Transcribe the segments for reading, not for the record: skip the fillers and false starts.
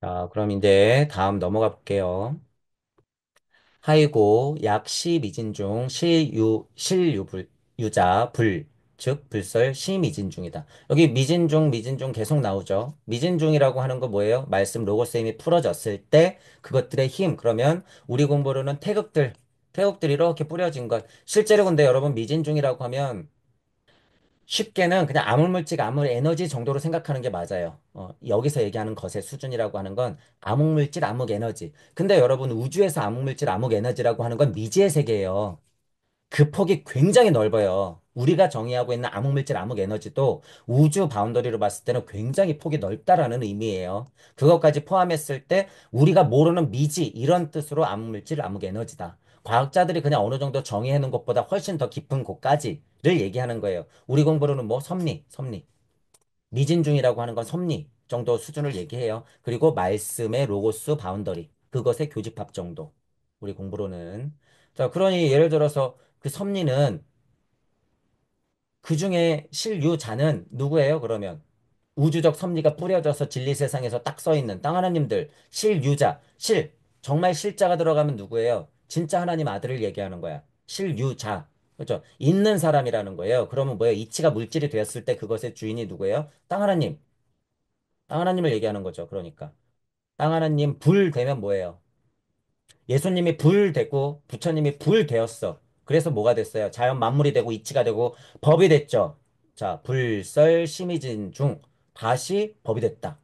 자, 그럼 이제 다음 넘어가 볼게요. 하이고 약시 미진 중 유자 불, 즉 불설 시 미진 중이다. 여기 미진 중 미진 중 계속 나오죠. 미진 중이라고 하는 거 뭐예요? 말씀 로고스 힘이 풀어졌을 때 그것들의 힘. 그러면 우리 공부로는 태극들이 이렇게 뿌려진 것. 실제로 근데 여러분 미진 중이라고 하면 쉽게는 그냥 암흑물질, 암흑 에너지 정도로 생각하는 게 맞아요. 여기서 얘기하는 것의 수준이라고 하는 건 암흑물질, 암흑 에너지. 근데 여러분 우주에서 암흑물질, 암흑 에너지라고 하는 건 미지의 세계예요. 그 폭이 굉장히 넓어요. 우리가 정의하고 있는 암흑물질, 암흑에너지도 우주 바운더리로 봤을 때는 굉장히 폭이 넓다라는 의미예요. 그것까지 포함했을 때 우리가 모르는 미지 이런 뜻으로 암흑물질, 암흑에너지다. 과학자들이 그냥 어느 정도 정의해 놓은 것보다 훨씬 더 깊은 곳까지를 얘기하는 거예요. 우리 공부로는 뭐 섭리. 미진중이라고 하는 건 섭리 정도 수준을 얘기해요. 그리고 말씀의 로고스 바운더리 그것의 교집합 정도. 우리 공부로는. 자, 그러니 예를 들어서 그 섭리는 그 중에 실유자는 누구예요? 그러면 우주적 섭리가 뿌려져서 진리 세상에서 딱 써 있는 땅 하나님들 실유자 정말 실자가 들어가면 누구예요? 진짜 하나님 아들을 얘기하는 거야. 실유자. 그렇죠? 있는 사람이라는 거예요. 그러면 뭐예요? 이치가 물질이 되었을 때 그것의 주인이 누구예요? 땅 하나님. 땅 하나님을 얘기하는 거죠. 그러니까 땅 하나님 불 되면 뭐예요? 예수님이 불 되고 부처님이 불 되었어. 그래서 뭐가 됐어요? 자연 만물이 되고 이치가 되고 법이 됐죠. 자, 불설 심의진 중 다시 법이 됐다.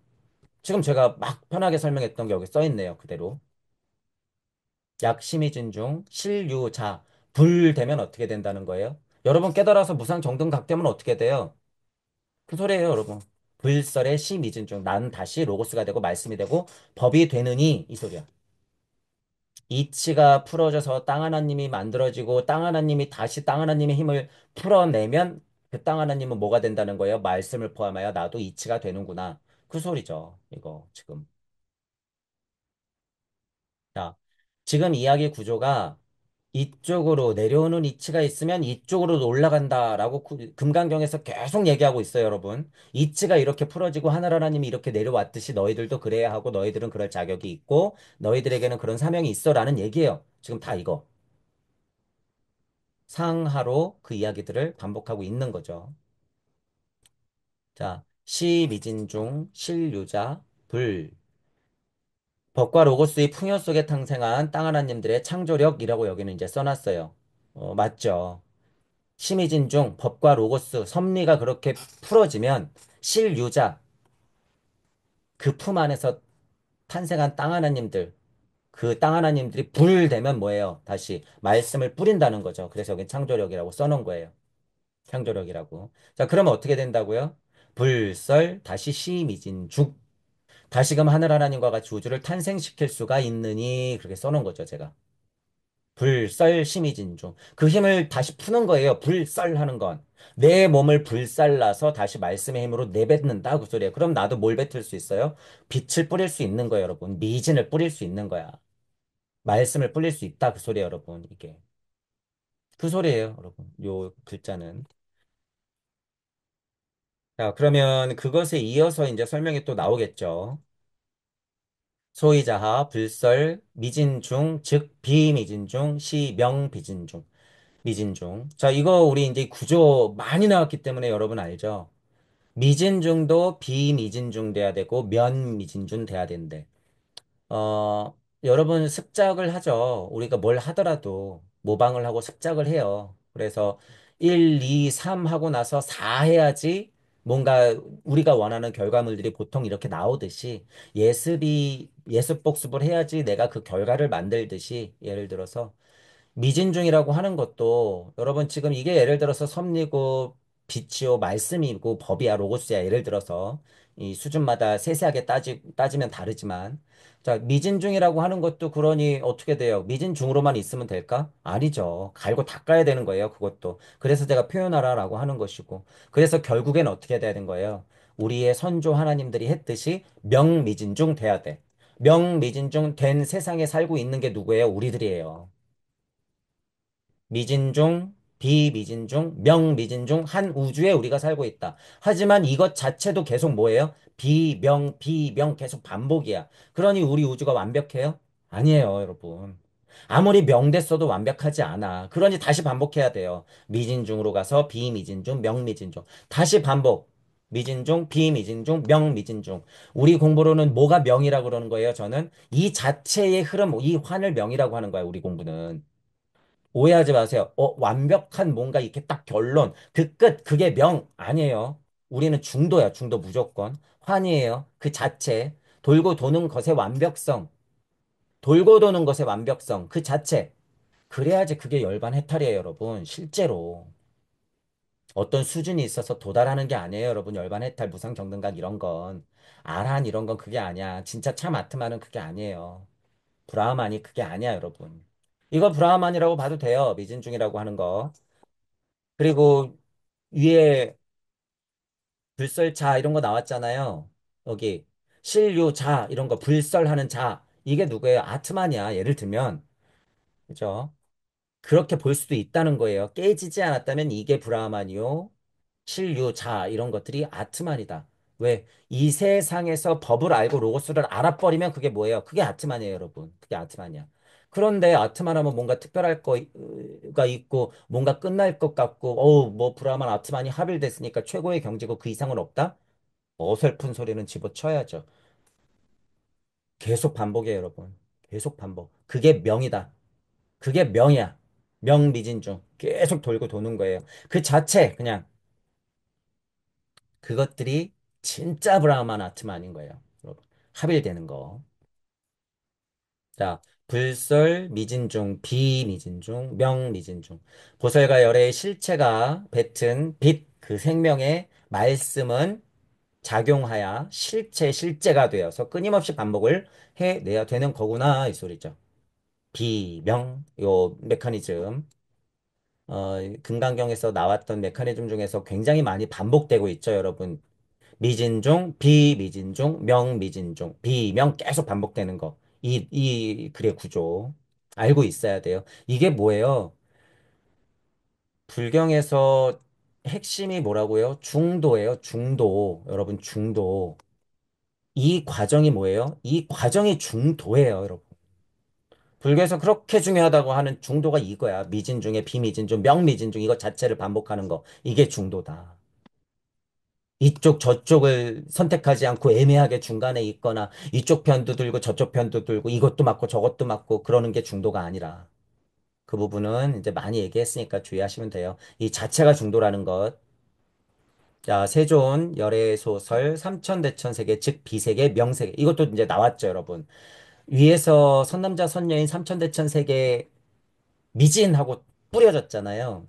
지금 제가 막 편하게 설명했던 게 여기 써 있네요. 그대로. 약 심의진 중 실유자 불 되면 어떻게 된다는 거예요? 여러분 깨달아서 무상 정등각 되면 어떻게 돼요? 그 소리예요, 여러분. 불설의 심의진 중 난 다시 로고스가 되고 말씀이 되고 법이 되느니 이 소리야. 이치가 풀어져서 땅 하나님이 만들어지고 땅 하나님이 다시 땅 하나님의 힘을 풀어내면 그 땅 하나님은 뭐가 된다는 거예요? 말씀을 포함하여 나도 이치가 되는구나. 그 소리죠. 이거 지금. 자, 지금 이야기 구조가 이쪽으로 내려오는 이치가 있으면 이쪽으로 올라간다라고 금강경에서 계속 얘기하고 있어요, 여러분. 이치가 이렇게 풀어지고 하늘 하나님이 이렇게 내려왔듯이 너희들도 그래야 하고 너희들은 그럴 자격이 있고 너희들에게는 그런 사명이 있어라는 얘기예요. 지금 다 이거. 상하로 그 이야기들을 반복하고 있는 거죠. 자, 시미진중 실유자 불 법과 로고스의 풍요 속에 탄생한 땅 하나님들의 창조력이라고 여기는 이제 써놨어요. 맞죠. 심의진중 법과 로고스 섭리가 그렇게 풀어지면 실유자 그 품 안에서 탄생한 땅 하나님들 그 땅 하나님들이 불 되면 뭐예요? 다시 말씀을 뿌린다는 거죠. 그래서 여기 창조력이라고 써놓은 거예요. 창조력이라고. 자, 그러면 어떻게 된다고요? 불설 다시 시미진중 다시금 하늘 하나님과 같이 우주를 탄생시킬 수가 있느니 그렇게 써놓은 거죠, 제가. 불썰 심의진중. 그 힘을 다시 푸는 거예요. 불썰하는 건. 내 몸을 불살라서 다시 말씀의 힘으로 내뱉는다. 그 소리예요. 그럼 나도 뭘 뱉을 수 있어요? 빛을 뿌릴 수 있는 거예요, 여러분. 미진을 뿌릴 수 있는 거야. 말씀을 뿌릴 수 있다. 그 소리예요, 여러분. 이게. 그 소리예요, 여러분. 요 글자는. 자, 그러면 그것에 이어서 이제 설명이 또 나오겠죠. 소이자하, 불설, 미진중, 즉 비미진중, 시명비진중. 미진중. 자, 이거 우리 이제 구조 많이 나왔기 때문에 여러분 알죠? 미진중도 비미진중 돼야 되고 면미진중 돼야 된대. 여러분 습작을 하죠. 우리가 뭘 하더라도 모방을 하고 습작을 해요. 그래서 1, 2, 3 하고 나서 4 해야지 뭔가 우리가 원하는 결과물들이 보통 이렇게 나오듯이 예습 복습을 해야지 내가 그 결과를 만들듯이 예를 들어서 미진중이라고 하는 것도 여러분 지금 이게 예를 들어서 섭리고 빛이요 말씀이고 법이야 로고스야 예를 들어서 이 수준마다 세세하게 따지면 다르지만 자 미진중이라고 하는 것도 그러니 어떻게 돼요? 미진중으로만 있으면 될까? 아니죠. 갈고 닦아야 되는 거예요. 그것도. 그래서 제가 표현하라라고 하는 것이고 그래서 결국엔 어떻게 돼야 되는 거예요? 우리의 선조 하나님들이 했듯이 명미진중 돼야 돼. 명미진중 된 세상에 살고 있는 게 누구예요? 우리들이에요. 미진중, 비미진중, 명미진중 한 우주에 우리가 살고 있다. 하지만 이것 자체도 계속 뭐예요? 비명, 비명 계속 반복이야. 그러니 우리 우주가 완벽해요? 아니에요, 여러분. 아무리 명됐어도 완벽하지 않아. 그러니 다시 반복해야 돼요. 미진중으로 가서 비미진중, 명미진중. 다시 반복. 미진중, 비미진중, 명미진중. 우리 공부로는 뭐가 명이라고 그러는 거예요, 저는? 이 자체의 흐름, 이 환을 명이라고 하는 거야, 우리 공부는. 오해하지 마세요. 완벽한 뭔가 이렇게 딱 결론, 그 끝, 그게 명 아니에요. 우리는 중도야, 중도 무조건. 환이에요. 그 자체. 돌고 도는 것의 완벽성. 돌고 도는 것의 완벽성. 그 자체. 그래야지 그게 열반 해탈이에요, 여러분. 실제로. 어떤 수준이 있어서 도달하는 게 아니에요, 여러분. 열반 해탈, 무상 경등각 이런 건. 아란 이런 건 그게 아니야. 진짜 참 아트만은 그게 아니에요. 브라흐만이 그게 아니야, 여러분. 이거 브라흐만이라고 봐도 돼요. 미진중이라고 하는 거. 그리고 위에 불설자 이런 거 나왔잖아요. 여기 신류자 이런 거 불설하는 자 이게 누구예요? 아트만이야. 예를 들면 그죠? 그렇게 볼 수도 있다는 거예요. 깨지지 않았다면 이게 브라흐만이요. 신류자 이런 것들이 아트만이다. 왜? 이 세상에서 법을 알고 로고스를 알아버리면 그게 뭐예요? 그게 아트만이에요, 여러분. 그게 아트만이야. 그런데 아트만 하면 뭔가 특별할 거가 있고 뭔가 끝날 것 같고 뭐 브라만 아트만이 합일됐으니까 최고의 경지고 그 이상은 없다? 어설픈 소리는 집어쳐야죠. 계속 반복이에요, 여러분. 계속 반복. 그게 명이다. 그게 명이야. 명미진중. 계속 돌고 도는 거예요. 그 자체 그냥 그것들이 진짜 브라만 아트만인 거예요. 여러분. 합일되는 거. 자, 불설, 미진중, 비미진중, 명미진중. 보살과 열의 실체가 뱉은 빛, 그 생명의 말씀은 작용하여 실제가 되어서 끊임없이 반복을 해내야 되는 거구나, 이 소리죠. 비명, 요 메커니즘. 금강경에서 나왔던 메커니즘 중에서 굉장히 많이 반복되고 있죠, 여러분. 미진중, 비미진중, 명미진중, 비명 계속 반복되는 거. 이 글의 구조. 알고 있어야 돼요. 이게 뭐예요? 불경에서 핵심이 뭐라고요? 중도예요, 중도. 여러분, 중도. 이 과정이 뭐예요? 이 과정이 중도예요, 여러분. 불교에서 그렇게 중요하다고 하는 중도가 이거야. 미진중에 비미진중, 명미진중 이거 자체를 반복하는 거. 이게 중도다. 이쪽 저쪽을 선택하지 않고 애매하게 중간에 있거나 이쪽 편도 들고 저쪽 편도 들고 이것도 맞고 저것도 맞고 그러는 게 중도가 아니라 그 부분은 이제 많이 얘기했으니까 주의하시면 돼요. 이 자체가 중도라는 것. 자, 세존, 열애소설, 삼천대천세계, 즉 비세계, 명세계. 이것도 이제 나왔죠, 여러분. 위에서 선남자, 선녀인, 삼천대천세계 미진하고 뿌려졌잖아요.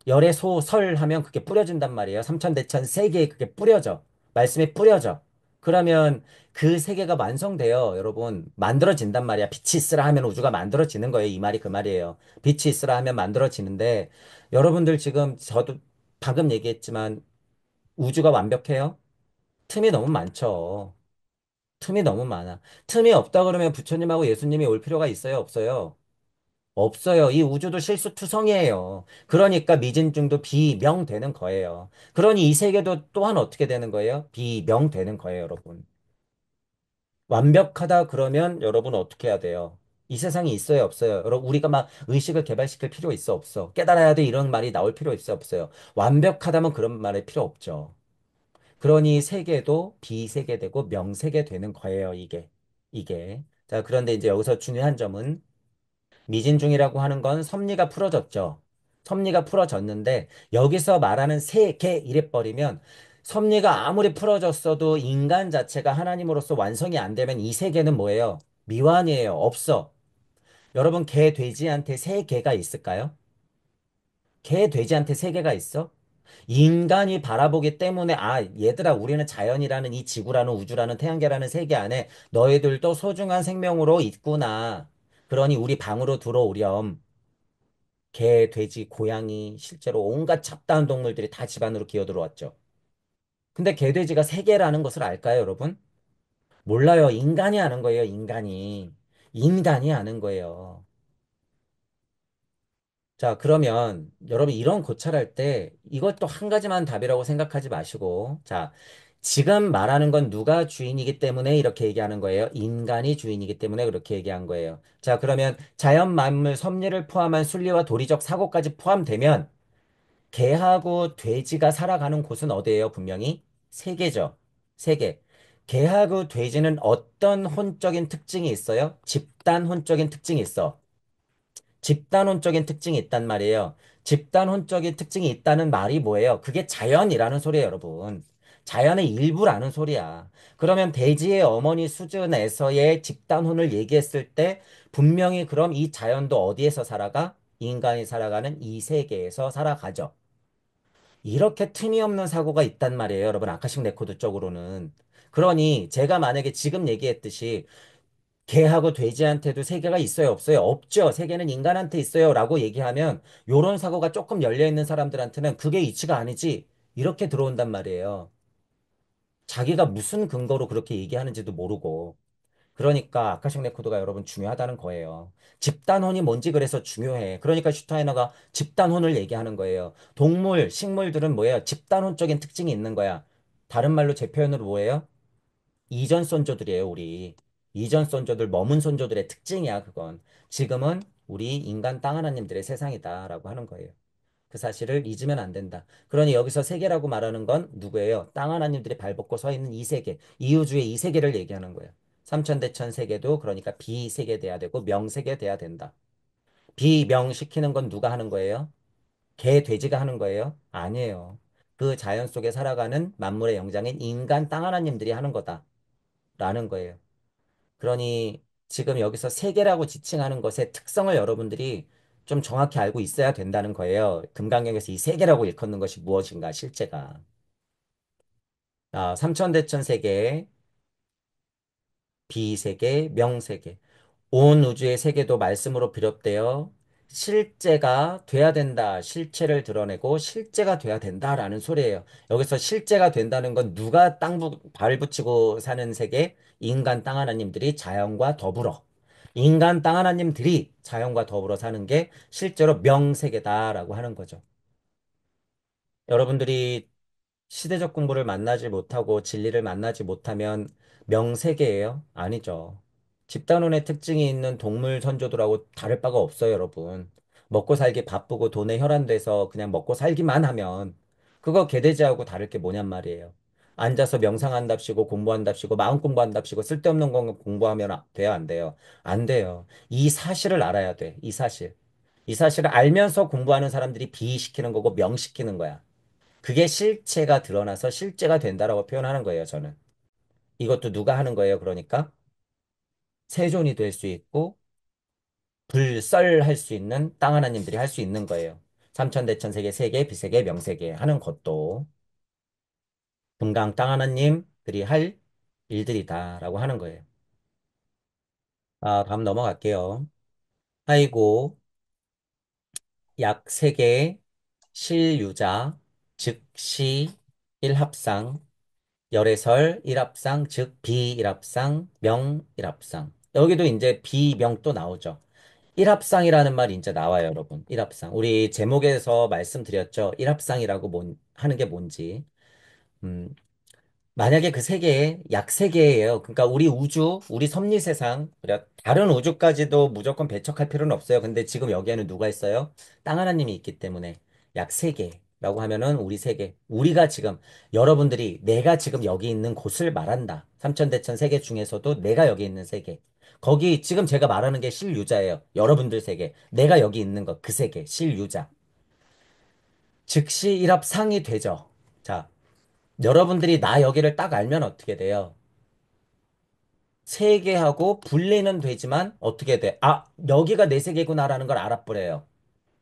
열의 소설 하면 그게 뿌려진단 말이에요. 삼천대천 세계에 그게 뿌려져. 말씀에 뿌려져. 그러면 그 세계가 완성돼요. 여러분. 만들어진단 말이야. 빛이 있으라 하면 우주가 만들어지는 거예요. 이 말이 그 말이에요. 빛이 있으라 하면 만들어지는데 여러분들 지금 저도 방금 얘기했지만 우주가 완벽해요? 틈이 너무 많죠. 틈이 너무 많아. 틈이 없다 그러면 부처님하고 예수님이 올 필요가 있어요? 없어요? 없어요. 이 우주도 실수투성이에요. 그러니까 미진중도 비명되는 거예요. 그러니 이 세계도 또한 어떻게 되는 거예요? 비명되는 거예요, 여러분. 완벽하다 그러면 여러분 어떻게 해야 돼요? 이 세상에 있어요, 없어요? 여러분, 우리가 막 의식을 개발시킬 필요 있어, 없어? 깨달아야 돼, 이런 말이 나올 필요 있어, 없어요? 완벽하다면 그런 말이 필요 없죠. 그러니 세계도 비세계되고 명세계 되는 거예요, 이게. 이게. 자, 그런데 이제 여기서 중요한 점은 미진중이라고 하는 건 섭리가 풀어졌죠. 섭리가 풀어졌는데 여기서 말하는 세계 이래버리면 섭리가 아무리 풀어졌어도 인간 자체가 하나님으로서 완성이 안 되면 이 세계는 뭐예요? 미완이에요. 없어. 여러분 개 돼지한테 세 개가 있을까요? 개 돼지한테 세 개가 있어? 인간이 바라보기 때문에 얘들아 우리는 자연이라는 이 지구라는 우주라는 태양계라는 세계 안에 너희들도 소중한 생명으로 있구나. 그러니 우리 방으로 들어오렴. 개, 돼지, 고양이, 실제로 온갖 잡다한 동물들이 다 집안으로 기어 들어왔죠. 근데 개, 돼지가 세계라는 것을 알까요, 여러분? 몰라요. 인간이 아는 거예요, 인간이. 인간이 아는 거예요. 자, 그러면 여러분 이런 고찰할 때 이것도 한 가지만 답이라고 생각하지 마시고, 자, 지금 말하는 건 누가 주인이기 때문에 이렇게 얘기하는 거예요. 인간이 주인이기 때문에 그렇게 얘기한 거예요. 자, 그러면 자연 만물 섭리를 포함한 순리와 도리적 사고까지 포함되면 개하고 돼지가 살아가는 곳은 어디예요? 분명히 세계죠. 세계. 개하고 돼지는 어떤 혼적인 특징이 있어요? 집단 혼적인 특징이 있어. 집단혼적인 특징이 있단 말이에요. 집단혼적인 특징이 있다는 말이 뭐예요? 그게 자연이라는 소리예요, 여러분. 자연의 일부라는 소리야. 그러면 돼지의 어머니 수준에서의 집단혼을 얘기했을 때 분명히 그럼 이 자연도 어디에서 살아가? 인간이 살아가는 이 세계에서 살아가죠. 이렇게 틈이 없는 사고가 있단 말이에요, 여러분. 아카식 레코드 쪽으로는. 그러니 제가 만약에 지금 얘기했듯이 개하고 돼지한테도 세계가 있어요, 없어요? 없죠. 세계는 인간한테 있어요. 라고 얘기하면 요런 사고가 조금 열려 있는 사람들한테는 그게 이치가 아니지. 이렇게 들어온단 말이에요. 자기가 무슨 근거로 그렇게 얘기하는지도 모르고. 그러니까 아카식 레코드가 여러분 중요하다는 거예요. 집단혼이 뭔지 그래서 중요해. 그러니까 슈타이너가 집단혼을 얘기하는 거예요. 동물, 식물들은 뭐예요? 집단혼적인 특징이 있는 거야. 다른 말로 제 표현으로 뭐예요? 이전 선조들이에요, 우리. 이전 선조들, 머문 선조들의 특징이야, 그건. 지금은 우리 인간 땅 하나님들의 세상이다라고 하는 거예요. 그 사실을 잊으면 안 된다. 그러니 여기서 세계라고 말하는 건 누구예요? 땅 하나님들이 발벗고 서 있는 이 세계, 이 우주의 이 세계를 얘기하는 거예요. 삼천대천 세계도 그러니까 비세계 돼야 되고 명세계 돼야 된다. 비명시키는 건 누가 하는 거예요? 개, 돼지가 하는 거예요? 아니에요. 그 자연 속에 살아가는 만물의 영장인 인간 땅 하나님들이 하는 거다. 라는 거예요. 그러니 지금 여기서 세계라고 지칭하는 것의 특성을 여러분들이 좀 정확히 알고 있어야 된다는 거예요. 금강경에서 이 세계라고 일컫는 것이 무엇인가, 실제가. 아, 삼천대천 세계, 비세계, 명세계. 온 우주의 세계도 말씀으로 비롯되어 실제가 돼야 된다. 실체를 드러내고 실제가 돼야 된다라는 소리예요. 여기서 실제가 된다는 건 누가 발 붙이고 사는 세계? 인간 땅 하나님들이 자연과 더불어. 인간 땅 하나님들이 자연과 더불어 사는 게 실제로 명세계다라고 하는 거죠. 여러분들이 시대적 공부를 만나지 못하고 진리를 만나지 못하면 명세계예요? 아니죠. 집단원의 특징이 있는 동물 선조들하고 다를 바가 없어요, 여러분. 먹고 살기 바쁘고 돈에 혈안돼서 그냥 먹고 살기만 하면 그거 개돼지하고 다를 게 뭐냔 말이에요. 앉아서 명상한답시고 공부한답시고 마음 공부한답시고 쓸데없는 거 공부하면 돼요, 안 돼요? 안 돼요. 이 사실을 알아야 돼, 이 사실. 이 사실을 알면서 공부하는 사람들이 비시키는 거고 명시키는 거야. 그게 실체가 드러나서 실제가 된다라고 표현하는 거예요, 저는. 이것도 누가 하는 거예요, 그러니까? 세존이 될 수 있고, 불설할 수 있는 땅 하나님들이 할 수 있는 거예요. 삼천대천세계, 세계, 비세계, 명세계 하는 것도 금강 땅 하나님들이 할 일들이다라고 하는 거예요. 아, 다음 넘어갈게요. 아이고, 약 세계, 실유자, 즉시, 일합상, 열애설, 일합상, 즉 비일합상, 명일합상. 여기도 이제 비명 또 나오죠. 일합상이라는 말이 이제 나와요, 여러분. 일합상. 우리 제목에서 말씀드렸죠. 일합상이라고 하는 게 뭔지. 음, 만약에 그 세계에 약 세계예요. 그러니까 우리 우주, 우리 섭리 세상, 그래 다른 우주까지도 무조건 배척할 필요는 없어요. 근데 지금 여기에는 누가 있어요? 땅 하나님이 있기 때문에 약 세계라고 하면은 우리 세계, 우리가 지금 여러분들이 내가 지금 여기 있는 곳을 말한다. 삼천대천 세계 중에서도 내가 여기 있는 세계. 거기 지금 제가 말하는 게 실유자예요. 여러분들 세계. 내가 여기 있는 것, 그 세계, 실유자. 즉시 일합상이 되죠. 자, 여러분들이 나 여기를 딱 알면 어떻게 돼요? 세계하고 분리는 되지만 어떻게 돼? 아, 여기가 내 세계구나라는 걸 알아버려요.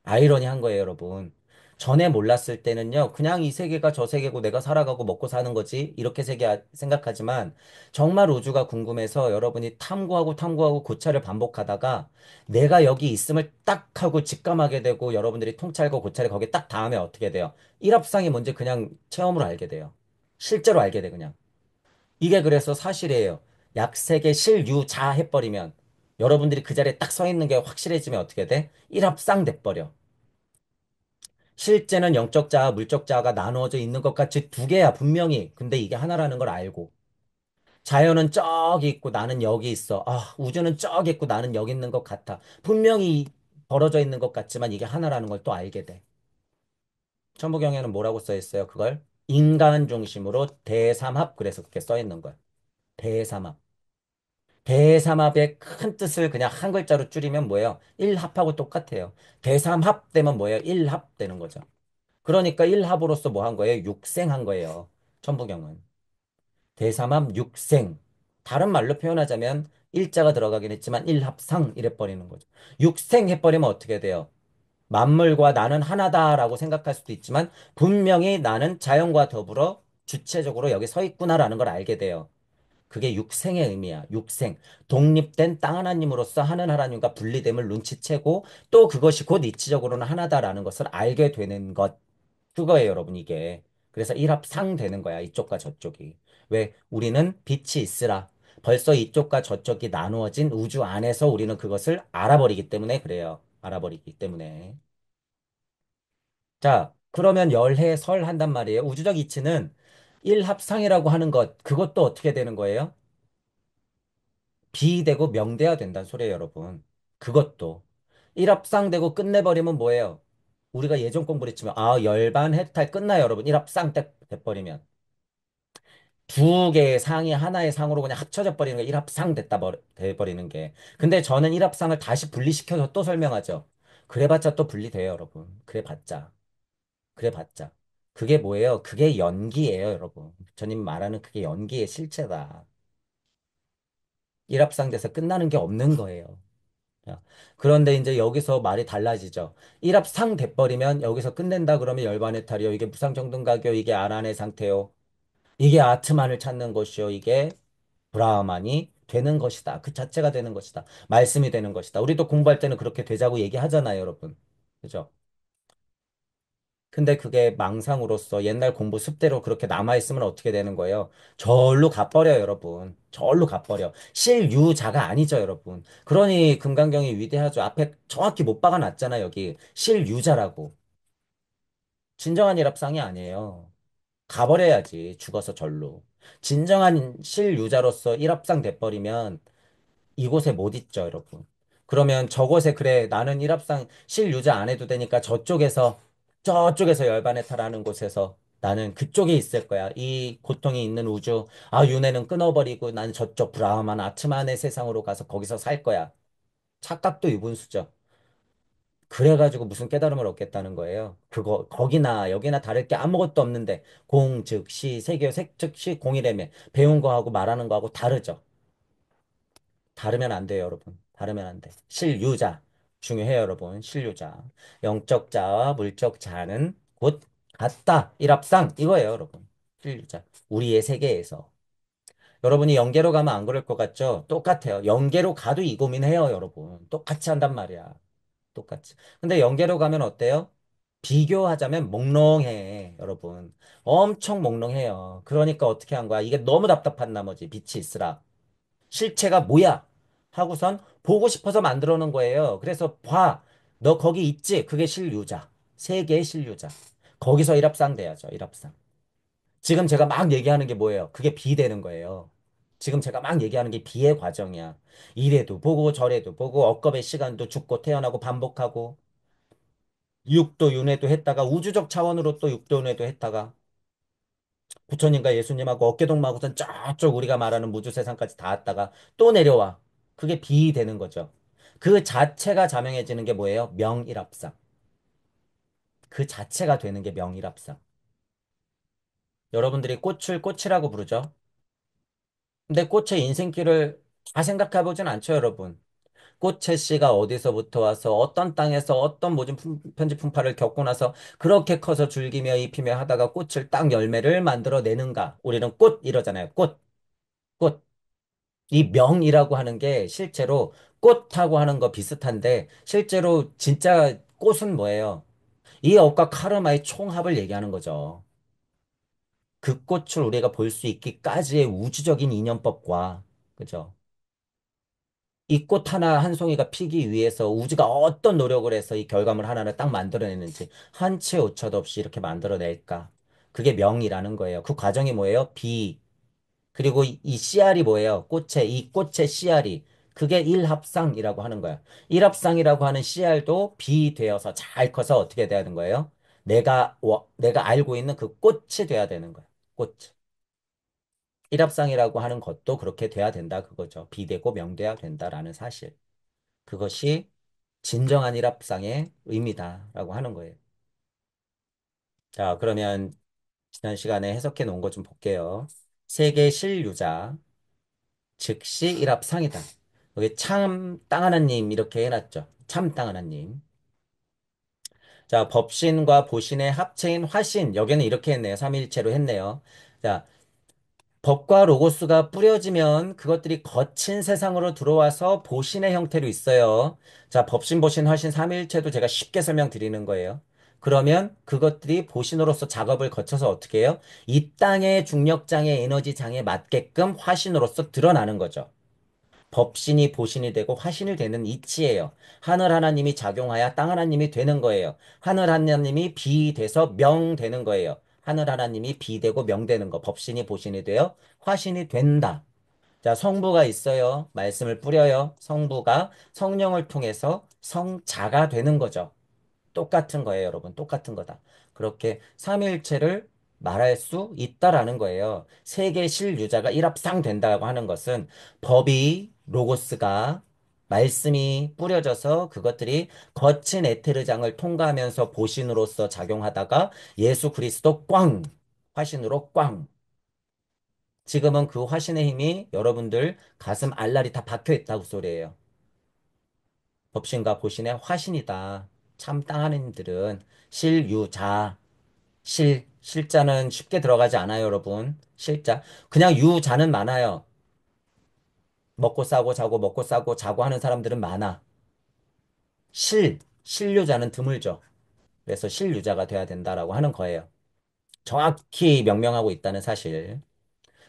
아이러니한 거예요, 여러분. 전에 몰랐을 때는요, 그냥 이 세계가 저 세계고 내가 살아가고 먹고 사는 거지. 이렇게 생각하지만 정말 우주가 궁금해서 여러분이 탐구하고 탐구하고 고찰을 반복하다가 내가 여기 있음을 딱 하고 직감하게 되고 여러분들이 통찰과 고찰이 거기에 딱 닿으면 어떻게 돼요? 일합상이 뭔지 그냥 체험으로 알게 돼요. 실제로 알게 돼, 그냥. 이게 그래서 사실이에요. 약색의 실유자 해버리면 여러분들이 그 자리에 딱 서 있는 게 확실해지면 어떻게 돼? 일합상 돼버려. 실제는 영적 자아, 물적 자아가 나누어져 있는 것 같이 두 개야, 분명히. 근데 이게 하나라는 걸 알고. 자연은 저기 있고 나는 여기 있어. 아, 우주는 저기 있고 나는 여기 있는 것 같아. 분명히 벌어져 있는 것 같지만 이게 하나라는 걸 또 알게 돼. 천부경에는 뭐라고 써 있어요? 그걸 인간 중심으로 대삼합 그래서 그렇게 써 있는 거야. 대삼합. 대삼합의 큰 뜻을 그냥 한 글자로 줄이면 뭐예요? 일합하고 똑같아요. 대삼합 되면 뭐예요? 일합 되는 거죠. 그러니까 일합으로서 뭐 한 거예요? 육생한 거예요. 천부경은. 대삼합 육생. 다른 말로 표현하자면 일자가 들어가긴 했지만 일합상 이래 버리는 거죠. 육생 해버리면 어떻게 돼요? 만물과 나는 하나다라고 생각할 수도 있지만 분명히 나는 자연과 더불어 주체적으로 여기 서 있구나라는 걸 알게 돼요. 그게 육생의 의미야. 육생. 독립된 땅 하나님으로서 하는 하나님과 분리됨을 눈치채고 또 그것이 곧 이치적으로는 하나다라는 것을 알게 되는 것. 그거예요, 여러분, 이게. 그래서 일합상 되는 거야, 이쪽과 저쪽이. 왜? 우리는 빛이 있으라. 벌써 이쪽과 저쪽이 나누어진 우주 안에서 우리는 그것을 알아버리기 때문에 그래요. 알아버리기 때문에. 자, 그러면 열해 설 한단 말이에요. 우주적 이치는 일합상이라고 하는 것, 그것도 어떻게 되는 거예요? 비되고 명돼야 된다는 소리예요, 여러분. 그것도. 일합상되고 끝내버리면 뭐예요? 우리가 예전 공부를 했지만, 아, 열반 해탈 끝나요, 여러분. 일합상 돼버리면. 두 개의 상이 하나의 상으로 그냥 합쳐져 버리는 게 일합상 돼버리는 게. 근데 저는 일합상을 다시 분리시켜서 또 설명하죠. 그래봤자 또 분리돼요, 여러분. 그래봤자. 그래봤자. 그게 뭐예요? 그게 연기예요, 여러분. 저님 말하는 그게 연기의 실체다. 일합상 돼서 끝나는 게 없는 거예요. 자, 그런데 이제 여기서 말이 달라지죠. 일합상 돼버리면 여기서 끝낸다 그러면 열반의 탈이요. 이게 무상정등각이요. 이게 아란의 상태요. 이게 아트만을 찾는 것이요. 이게 브라흐만이 되는 것이다. 그 자체가 되는 것이다. 말씀이 되는 것이다. 우리도 공부할 때는 그렇게 되자고 얘기하잖아요, 여러분. 그죠? 근데 그게 망상으로서 옛날 공부 습대로 그렇게 남아있으면 어떻게 되는 거예요? 절로 가버려요, 여러분. 절로 가버려. 실유자가 아니죠, 여러분. 그러니 금강경이 위대하죠. 앞에 정확히 못 박아놨잖아, 여기. 실유자라고. 진정한 일합상이 아니에요. 가버려야지, 죽어서 절로. 진정한 실유자로서 일합상 돼버리면 이곳에 못 있죠, 여러분. 그러면 저곳에 그래 나는 일합상 실유자 안 해도 되니까 저쪽에서 열반해탈하는 곳에서 나는 그쪽에 있을 거야. 이 고통이 있는 우주. 아, 윤회는 끊어버리고 나는 저쪽 브라흐만 아트만의 세상으로 가서 거기서 살 거야. 착각도 유분수죠. 그래가지고 무슨 깨달음을 얻겠다는 거예요. 그거 거기나 여기나 다를 게 아무것도 없는데 공, 즉, 시, 세계, 색, 즉, 시, 공이라며 배운 거하고 말하는 거하고 다르죠. 다르면 안 돼요, 여러분. 다르면 안 돼. 실유자. 중요해요, 여러분. 실유자. 영적 자와 물적 자는 곧 같다. 일합상. 이거예요, 여러분. 실유자. 우리의 세계에서. 여러분이 영계로 가면 안 그럴 것 같죠? 똑같아요. 영계로 가도 이 고민해요, 여러분. 똑같이 한단 말이야. 똑같이. 근데 영계로 가면 어때요? 비교하자면 몽롱해, 여러분. 엄청 몽롱해요. 그러니까 어떻게 한 거야? 이게 너무 답답한 나머지 빛이 있으라. 실체가 뭐야? 하고선 보고 싶어서 만들어 놓은 거예요. 그래서 봐. 너 거기 있지? 그게 실유자. 세계의 실유자. 거기서 일합상 돼야죠. 일합상. 지금 제가 막 얘기하는 게 뭐예요? 그게 비되는 거예요. 지금 제가 막 얘기하는 게 비의 과정이야. 이래도 보고 저래도 보고 억겁의 시간도 죽고 태어나고 반복하고 육도 윤회도 했다가 우주적 차원으로 또 육도 윤회도 했다가 부처님과 예수님하고 어깨동무하고선 저쪽 우리가 말하는 무주 세상까지 다 왔다가 또 내려와. 그게 비되는 거죠. 그 자체가 자명해지는 게 뭐예요? 명일합상. 그 자체가 되는 게 명일합상. 여러분들이 꽃을 꽃이라고 부르죠. 근데 꽃의 인생길을 다 생각해 보진 않죠, 여러분. 꽃의 씨가 어디서부터 와서 어떤 땅에서 어떤 모든 편지 풍파를 겪고 나서 그렇게 커서 줄기며 잎이며 하다가 꽃을 딱 열매를 만들어내는가. 우리는 꽃 이러잖아요. 꽃, 꽃. 이 명이라고 하는 게 실제로 꽃하고 하는 거 비슷한데 실제로 진짜 꽃은 뭐예요? 이 억과 카르마의 총합을 얘기하는 거죠. 그 꽃을 우리가 볼 수 있기까지의 우주적인 인연법과 그죠? 이 꽃 하나 한 송이가 피기 위해서 우주가 어떤 노력을 해서 이 결과물 하나를 딱 만들어내는지 한 치의 오차도 없이 이렇게 만들어낼까? 그게 명이라는 거예요. 그 과정이 뭐예요? 비. 그리고 이 씨알이 뭐예요? 이 꽃의 씨알이. 그게 일합상이라고 하는 거야. 일합상이라고 하는 씨알도 비되어서 잘 커서 어떻게 돼야 되는 거예요? 내가 알고 있는 그 꽃이 돼야 되는 거야. 꽃. 일합상이라고 하는 것도 그렇게 돼야 된다. 그거죠. 비되고 명돼야 된다라는 사실. 그것이 진정한 일합상의 의미다라고 하는 거예요. 자, 그러면 지난 시간에 해석해 놓은 거 좀 볼게요. 세계 실유자, 즉시 일합상이다. 여기 참 땅하나님 이렇게 해놨죠. 참 땅하나님. 자, 법신과 보신의 합체인 화신. 여기는 이렇게 했네요. 삼위일체로 했네요. 자, 법과 로고스가 뿌려지면 그것들이 거친 세상으로 들어와서 보신의 형태로 있어요. 자, 법신, 보신, 화신, 삼위일체도 제가 쉽게 설명드리는 거예요. 그러면 그것들이 보신으로서 작업을 거쳐서 어떻게 해요? 이 땅의 중력장애, 에너지장에 맞게끔 화신으로서 드러나는 거죠. 법신이 보신이 되고 화신이 되는 이치예요. 하늘 하나님이 작용하여 땅 하나님이 되는 거예요. 하늘 하나님이 비돼서 명 되는 거예요. 하늘 하나님이 비되고 명 되는 거. 법신이 보신이 되어 화신이 된다. 자, 성부가 있어요. 말씀을 뿌려요. 성부가 성령을 통해서 성자가 되는 거죠. 똑같은 거예요, 여러분. 똑같은 거다. 그렇게 삼위일체를 말할 수 있다라는 거예요. 세계 실유자가 일합상 된다고 하는 것은 법이, 로고스가, 말씀이 뿌려져서 그것들이 거친 에테르장을 통과하면서 보신으로서 작용하다가 예수 그리스도 꽝! 화신으로 꽝! 지금은 그 화신의 힘이 여러분들 가슴 알알이 다 박혀 있다고 소리예요. 법신과 보신의 화신이다. 참 땅하느님들은 실유자, 실자는 쉽게 들어가지 않아요, 여러분. 실자. 그냥 유자는 많아요. 먹고 싸고 자고 먹고 싸고 자고 하는 사람들은 많아. 실유자는 드물죠. 그래서 실유자가 돼야 된다라고 하는 거예요. 정확히 명명하고 있다는 사실.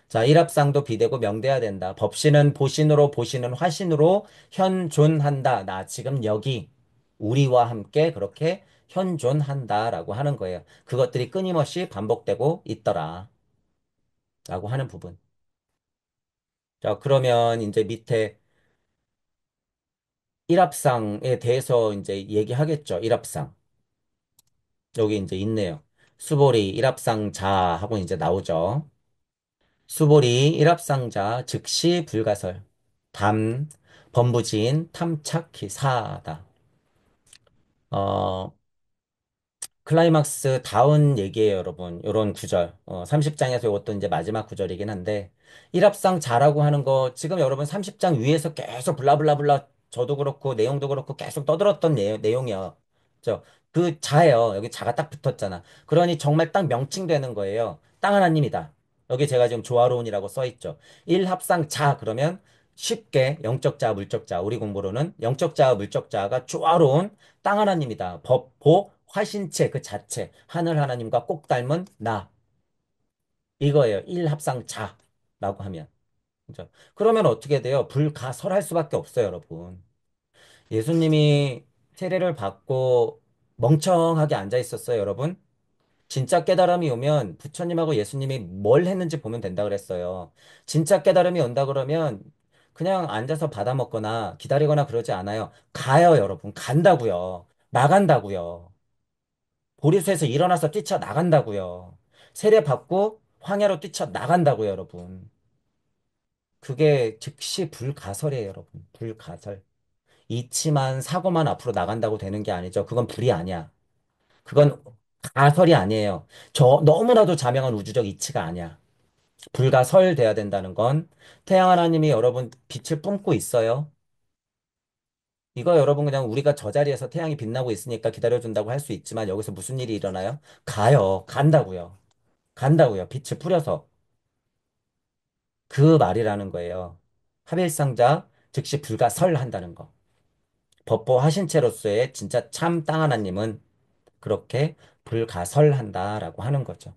자, 일합상도 비되고 명돼야 된다. 법신은 보신으로 보신은 화신으로 현존한다. 나 지금 여기 우리와 함께 그렇게 현존한다라고 하는 거예요. 그것들이 끊임없이 반복되고 있더라. 라고 하는 부분. 자, 그러면 이제 밑에 일합상에 대해서 이제 얘기하겠죠. 일합상. 여기 이제 있네요. 수보리 일합상자 하고 이제 나오죠. 수보리 일합상자 즉시 불가설. 담 범부지인 탐착 기사다. 어, 클라이막스 다운 얘기예요, 여러분. 요런 구절. 30장에서 이것도 이제 마지막 구절이긴 한데, 일합상 자라고 하는 거, 지금 여러분 30장 위에서 계속 블라블라블라, 저도 그렇고, 내용도 그렇고, 계속 떠들었던 내용이요. 그 자예요. 여기 자가 딱 붙었잖아. 그러니 정말 딱 명칭되는 거예요. 땅 하나님이다. 여기 제가 지금 조화로운이라고 써 있죠. 일합상 자, 그러면 쉽게 영적 자, 물적 자, 우리 공부로는 영적 자와 물적 자가 조화로운 땅 하나님이다. 법, 보, 화신체 그 자체. 하늘 하나님과 꼭 닮은 나. 이거예요. 일합상자라고 하면. 그죠? 그러면 어떻게 돼요? 불가설할 수밖에 없어요, 여러분. 예수님이 세례를 받고 멍청하게 앉아 있었어요, 여러분. 진짜 깨달음이 오면 부처님하고 예수님이 뭘 했는지 보면 된다 그랬어요. 진짜 깨달음이 온다 그러면 그냥 앉아서 받아 먹거나 기다리거나 그러지 않아요. 가요, 여러분. 간다고요. 나간다고요. 보리수에서 일어나서 뛰쳐나간다고요. 세례 받고 황야로 뛰쳐나간다고요, 여러분. 그게 즉시 불가설이에요, 여러분. 불가설. 이치만 사고만 앞으로 나간다고 되는 게 아니죠. 그건 불이 아니야. 그건 가설이 아니에요. 저 너무나도 자명한 우주적 이치가 아니야. 불가설돼야 된다는 건 태양 하나님이 여러분 빛을 뿜고 있어요. 이거 여러분 그냥 우리가 저 자리에서 태양이 빛나고 있으니까 기다려준다고 할 수 있지만 여기서 무슨 일이 일어나요? 가요. 간다고요. 간다고요. 빛을 뿌려서. 그 말이라는 거예요. 합일상자, 즉시 불가설한다는 거. 법보하신 채로서의 진짜 참 땅 하나님은 그렇게 불가설한다라고 하는 거죠.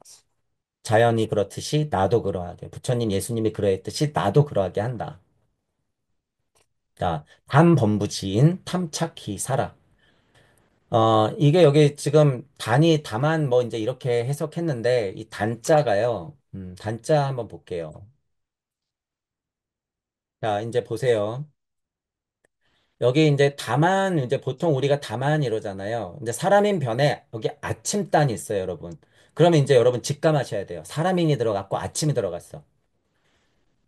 자연이 그렇듯이 나도 그러하게. 부처님 예수님이 그러했듯이 나도 그러하게 한다. 자, 단범부 지인 탐착기 사라. 이게 여기 지금 단이 다만 뭐 이제 이렇게 해석했는데 이 단자가요. 단자 한번 볼게요. 자, 이제 보세요. 여기 이제 다만 이제 보통 우리가 다만 이러잖아요. 이제 사람인 변에 여기 아침단이 있어요, 여러분. 그러면 이제 여러분 직감하셔야 돼요. 사람인이 들어갔고 아침이 들어갔어.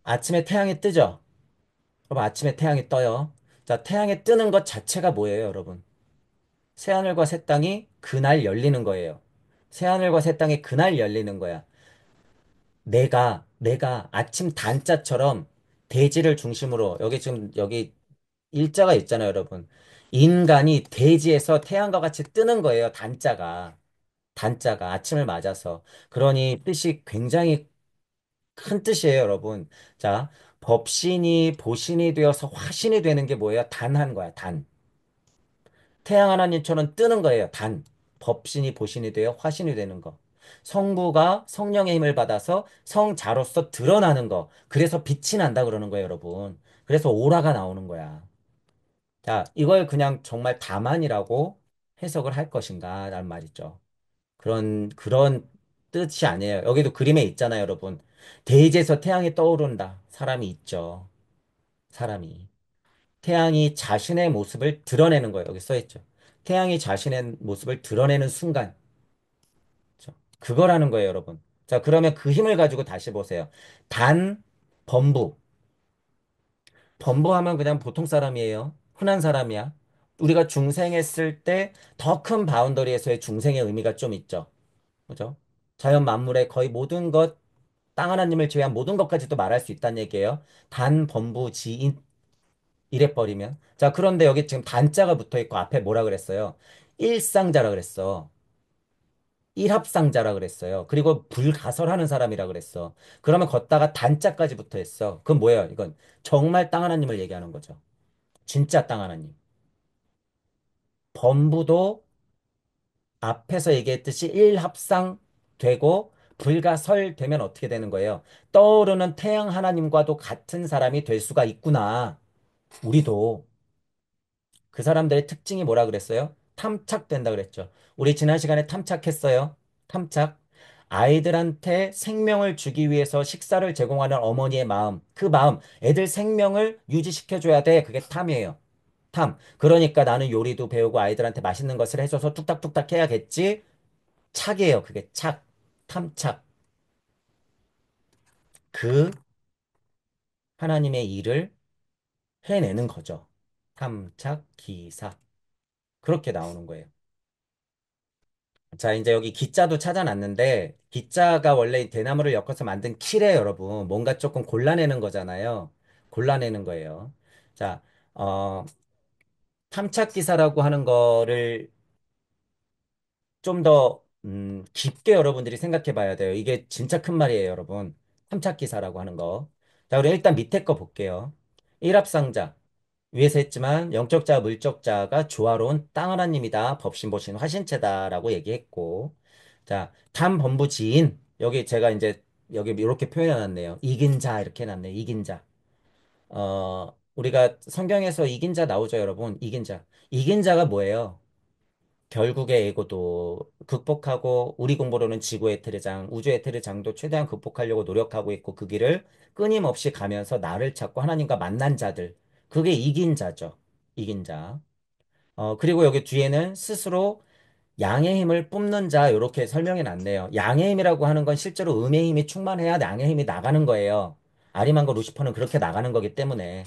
아침에 태양이 뜨죠? 그럼 아침에 태양이 떠요. 자, 태양이 뜨는 것 자체가 뭐예요, 여러분? 새하늘과 새 땅이 그날 열리는 거예요. 새하늘과 새 땅이 그날 열리는 거야. 내가 아침 단자처럼 대지를 중심으로, 여기 지금, 여기 일자가 있잖아요, 여러분. 인간이 대지에서 태양과 같이 뜨는 거예요, 단자가. 단자가 아침을 맞아서. 그러니 뜻이 굉장히 큰 뜻이에요, 여러분. 자, 법신이 보신이 되어서 화신이 되는 게 뭐예요? 단한 거야, 단. 태양 하나님처럼 뜨는 거예요. 단. 법신이 보신이 되어 화신이 되는 거. 성부가 성령의 힘을 받아서 성자로서 드러나는 거. 그래서 빛이 난다 그러는 거예요, 여러분. 그래서 오라가 나오는 거야. 자, 이걸 그냥 정말 다만이라고 해석을 할 것인가? 라는 말이죠. 그런 뜻이 아니에요. 여기도 그림에 있잖아요, 여러분. 대지에서 태양이 떠오른다. 사람이 있죠. 사람이. 태양이 자신의 모습을 드러내는 거예요. 여기 써 있죠. 태양이 자신의 모습을 드러내는 순간. 그렇죠? 그거라는 거예요, 여러분. 자, 그러면 그 힘을 가지고 다시 보세요. 단, 범부. 범부하면 그냥 보통 사람이에요. 흔한 사람이야. 우리가 중생했을 때 더 큰 바운더리에서의 중생의 의미가 좀 있죠. 그죠? 자연 만물의 거의 모든 것, 땅 하나님을 제외한 모든 것까지도 말할 수 있다는 얘기예요. 단, 범부, 지인, 이래버리면. 자, 그런데 여기 지금 단자가 붙어 있고 앞에 뭐라 그랬어요? 일상자라 그랬어. 일합상자라 그랬어요. 그리고 불가설하는 사람이라 그랬어. 그러면 걷다가 단자까지 붙어 있어. 그건 뭐예요? 이건 정말 땅 하나님을 얘기하는 거죠. 진짜 땅 하나님. 범부도 앞에서 얘기했듯이 일합상 되고 불가설 되면 어떻게 되는 거예요? 떠오르는 태양 하나님과도 같은 사람이 될 수가 있구나. 우리도. 그 사람들의 특징이 뭐라 그랬어요? 탐착된다 그랬죠. 우리 지난 시간에 탐착했어요. 탐착. 아이들한테 생명을 주기 위해서 식사를 제공하는 어머니의 마음. 그 마음. 애들 생명을 유지시켜줘야 돼. 그게 탐이에요. 탐. 그러니까 나는 요리도 배우고 아이들한테 맛있는 것을 해줘서 뚝딱뚝딱 해야겠지. 착이에요. 그게 착. 탐착. 그 하나님의 일을 해내는 거죠. 탐착 기사. 그렇게 나오는 거예요. 자, 이제 여기 기자도 찾아놨는데, 기자가 원래 대나무를 엮어서 만든 키래, 여러분. 뭔가 조금 골라내는 거잖아요. 골라내는 거예요. 자, 어, 탐착 기사라고 하는 거를 좀 더, 깊게 여러분들이 생각해 봐야 돼요. 이게 진짜 큰 말이에요, 여러분. 탐착 기사라고 하는 거. 자, 우리 일단 밑에 거 볼게요. 일합상자. 위에서 했지만 영적자, 물적자가 조화로운 땅 하나님이다. 법신보신 화신체다라고 얘기했고. 자, 담범부지인. 여기 제가 이제 여기 이렇게 표현해놨네요. 이긴 자 이렇게 해놨네요. 이긴 자. 우리가 성경에서 이긴 자 나오죠, 여러분. 이긴 자. 이긴 자가 뭐예요? 결국의 에고도 극복하고 우리 공부로는 지구의 테르장, 우주의 테르장도 최대한 극복하려고 노력하고 있고 그 길을 끊임없이 가면서 나를 찾고 하나님과 만난 자들. 그게 이긴 자죠. 이긴 자. 그리고 여기 뒤에는 스스로 양의 힘을 뿜는 자 이렇게 설명해 놨네요. 양의 힘이라고 하는 건 실제로 음의 힘이 충만해야 양의 힘이 나가는 거예요. 아리만과 루시퍼는 그렇게 나가는 거기 때문에.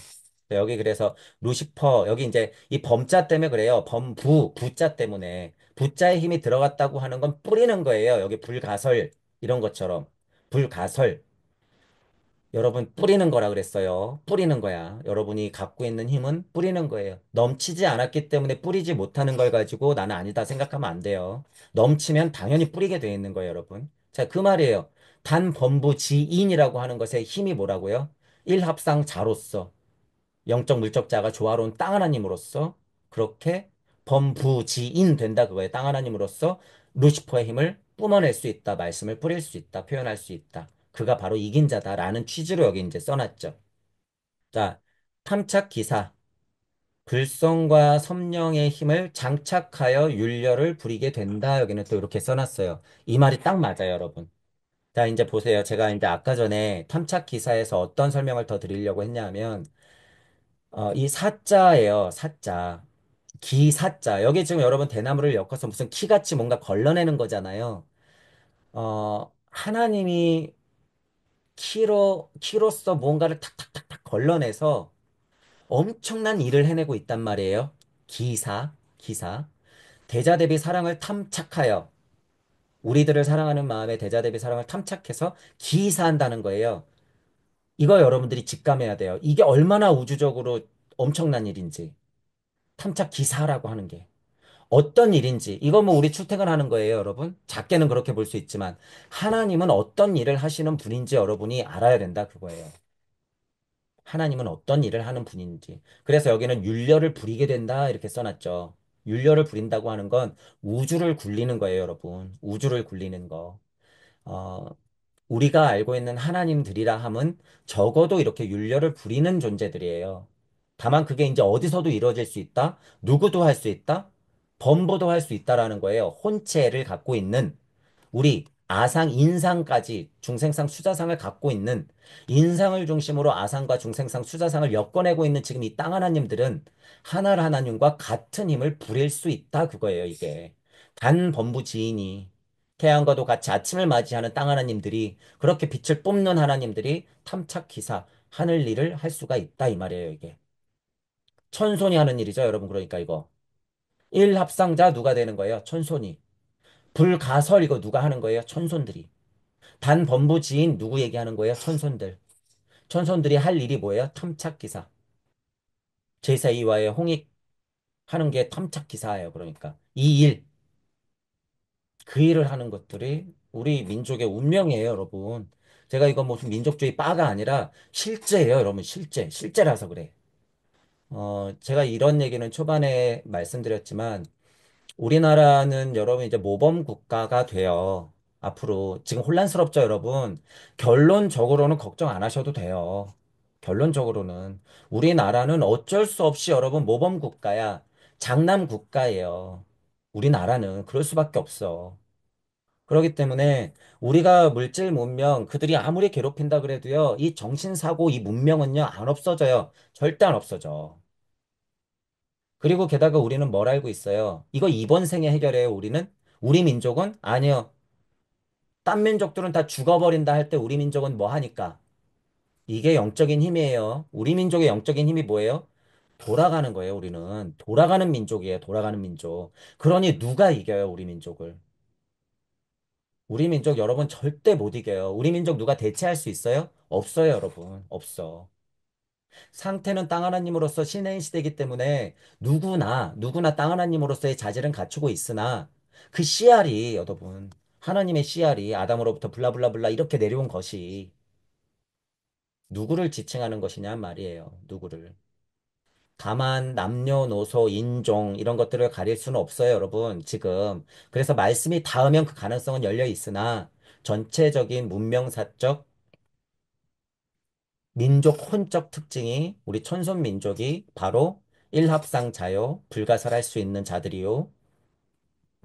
여기 그래서 루시퍼 여기 이제 이 범자 때문에 그래요. 범부 부자 때문에 부자의 힘이 들어갔다고 하는 건 뿌리는 거예요. 여기 불가설 이런 것처럼 불가설 여러분 뿌리는 거라 그랬어요. 뿌리는 거야. 여러분이 갖고 있는 힘은 뿌리는 거예요. 넘치지 않았기 때문에 뿌리지 못하는 걸 가지고 나는 아니다 생각하면 안 돼요. 넘치면 당연히 뿌리게 돼 있는 거예요, 여러분. 자, 그 말이에요. 단범부지인이라고 하는 것의 힘이 뭐라고요? 일합상자로서 영적 물적자가 조화로운 땅 하나님으로서 그렇게 범부지인 된다 그거예요. 땅 하나님으로서 루시퍼의 힘을 뿜어낼 수 있다. 말씀을 뿌릴 수 있다. 표현할 수 있다. 그가 바로 이긴 자다라는 취지로 여기 이제 써놨죠. 자, 탐착 기사. 불성과 성령의 힘을 장착하여 율려를 부리게 된다. 여기는 또 이렇게 써놨어요. 이 말이 딱 맞아요, 여러분. 자, 이제 보세요. 제가 이제 아까 전에 탐착 기사에서 어떤 설명을 더 드리려고 했냐면, 이 사자예요, 사자. 기사자. 여기 지금 여러분 대나무를 엮어서 무슨 키같이 뭔가 걸러내는 거잖아요. 하나님이 키로서 무언가를 탁탁탁탁 걸러내서 엄청난 일을 해내고 있단 말이에요. 기사. 대자 대비 사랑을 탐착하여, 우리들을 사랑하는 마음에 대자 대비 사랑을 탐착해서 기사한다는 거예요. 이거 여러분들이 직감해야 돼요. 이게 얼마나 우주적으로 엄청난 일인지. 탐착 기사라고 하는 게. 어떤 일인지. 이거 뭐 우리 출퇴근하는 거예요, 여러분. 작게는 그렇게 볼 수 있지만 하나님은 어떤 일을 하시는 분인지 여러분이 알아야 된다, 그거예요. 하나님은 어떤 일을 하는 분인지. 그래서 여기는 율려를 부리게 된다 이렇게 써놨죠. 율려를 부린다고 하는 건 우주를 굴리는 거예요, 여러분. 우주를 굴리는 거. 어, 우리가 알고 있는 하나님들이라 함은 적어도 이렇게 율려를 부리는 존재들이에요. 다만 그게 이제 어디서도 이루어질 수 있다? 누구도 할 수 있다? 범보도 할 수 있다라는 거예요. 혼체를 갖고 있는 우리 아상, 인상까지 중생상, 수자상을 갖고 있는, 인상을 중심으로 아상과 중생상, 수자상을 엮어내고 있는 지금 이 땅 하나님들은 하늘 하나님과 같은 힘을 부릴 수 있다 그거예요, 이게. 단 범부지인이 태양과도 같이 아침을 맞이하는 땅 하나님들이, 그렇게 빛을 뿜는 하나님들이 탐착 기사 하늘 일을 할 수가 있다 이 말이에요, 이게. 천손이 하는 일이죠, 여러분. 그러니까 이거 일합상자 누가 되는 거예요? 천손이. 불가설 이거 누가 하는 거예요? 천손들이. 단범부지인 누구 얘기하는 거예요? 천손들. 천손들이 할 일이 뭐예요? 탐착기사. 제사이와의 홍익하는 게 탐착기사예요. 그러니까 이 일, 그 일을 하는 것들이 우리 민족의 운명이에요, 여러분. 제가 이거 무슨 민족주의 빠가 아니라 실제예요, 여러분. 실제라서 그래. 제가 이런 얘기는 초반에 말씀드렸지만 우리나라는 여러분 이제 모범 국가가 돼요. 앞으로 지금 혼란스럽죠, 여러분? 결론적으로는 걱정 안 하셔도 돼요. 결론적으로는 우리나라는 어쩔 수 없이 여러분 모범 국가야. 장남 국가예요. 우리나라는 그럴 수밖에 없어. 그렇기 때문에 우리가 물질 문명 그들이 아무리 괴롭힌다 그래도요. 이 정신사고 이 문명은요 안 없어져요. 절대 안 없어져. 그리고 게다가 우리는 뭘 알고 있어요? 이거 이번 생에 해결해요, 우리는? 우리 민족은? 아니요. 딴 민족들은 다 죽어버린다 할 때 우리 민족은 뭐 하니까? 이게 영적인 힘이에요. 우리 민족의 영적인 힘이 뭐예요? 돌아가는 거예요, 우리는. 돌아가는 민족이에요, 돌아가는 민족. 그러니 누가 이겨요, 우리 민족을? 우리 민족 여러분 절대 못 이겨요. 우리 민족 누가 대체할 수 있어요? 없어요, 여러분. 없어. 상태는 땅 하나님으로서 신의 시대이기 때문에 누구나 땅 하나님으로서의 자질은 갖추고 있으나 그 씨알이 여러분 하나님의 씨알이 아담으로부터 블라블라블라 이렇게 내려온 것이 누구를 지칭하는 것이냐 말이에요. 누구를. 다만 남녀노소 인종 이런 것들을 가릴 수는 없어요, 여러분. 지금. 그래서 말씀이 닿으면 그 가능성은 열려 있으나 전체적인 문명사적 민족 혼적 특징이 우리 천손 민족이 바로 일합상자요, 불가설할 수 있는 자들이요,